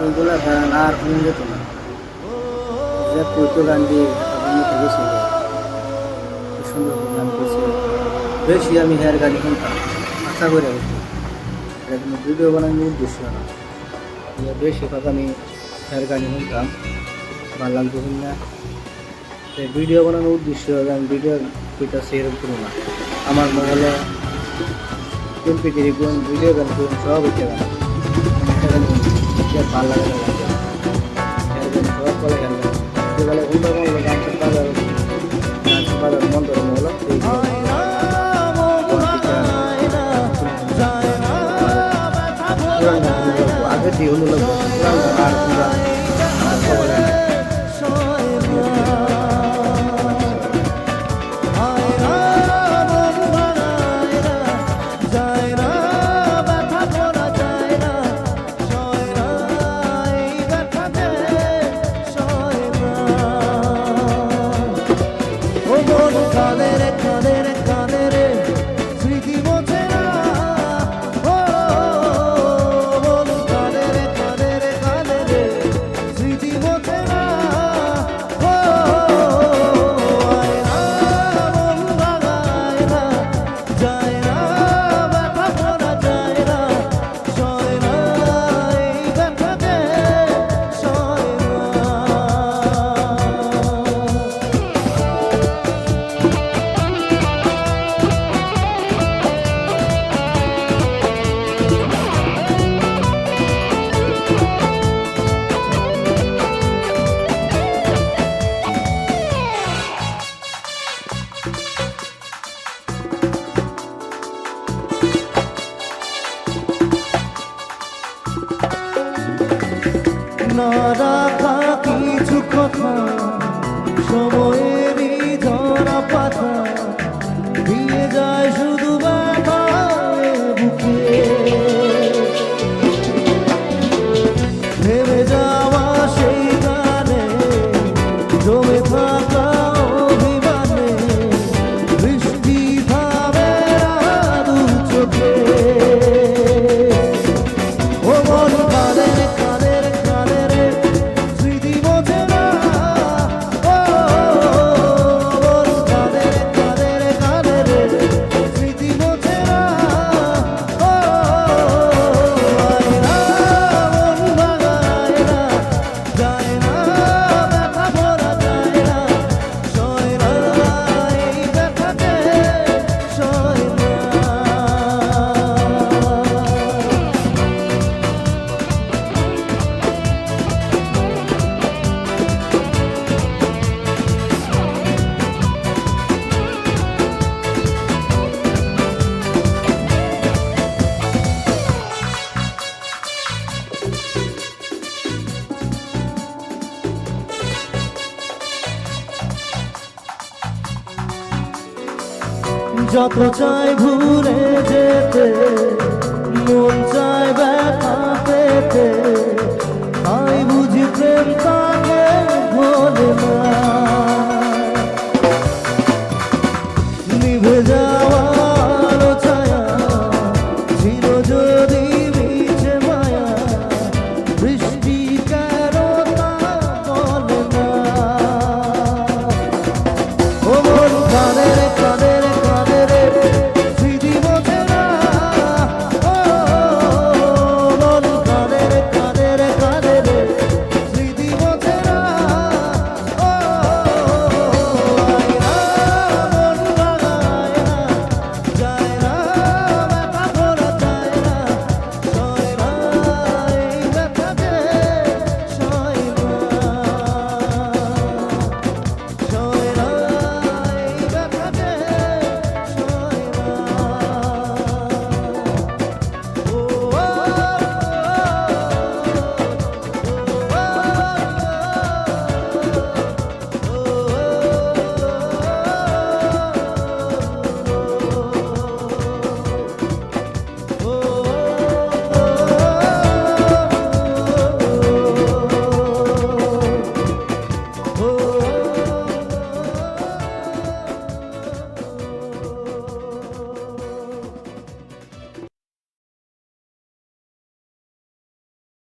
এইগুলা গান আর শুনে যেত না, যে কইতো গান দিয়ে আপনি থেকে ছিল সুন্দর গান করছে। বেশি আমি হেয়ার গাড়ি শুনতাম, আশা করে এখন ভিডিও বানানোর উদ্দেশ্য না, বেশিরভাগ আমি হেয়ার গাড়ি শুনতাম, ভালো লাগতো না। ভিডিও বানানোর উদ্দেশ্য আমি ভিডিও কইটা সেরকম করবো না। আমার মোবাইলে কম্পিউটারে কোন ভিডিও গান করুন সব হচ্ছে গান, ভালো লাগে না সব বলে গান বলে উল্টো বললো গান বাজার মন ধরে হলো আগে দিয়ে হলো না রাখা কিছু কথা, সময়েরই ধরা পাতা দিয়ে যায় শুধু ব্যথায় বুকে। ভেবে যাওয়া সেই গানে জমে থাকা অভিমানে বৃষ্টি থামে না দু চোখে। ও মন কাঁদের কাঁদের কাঁদের স্মৃতি বোঝে না, ও মন কাঁদের কাঁদের কাঁদের স্মৃতি বোঝে না। ও আয়না মন ভাঙায় না, যায় না ব্যথা ভরা যায় না, সয় না এই ব্যথাতে সয় না। যত চাই ভুলে যেতে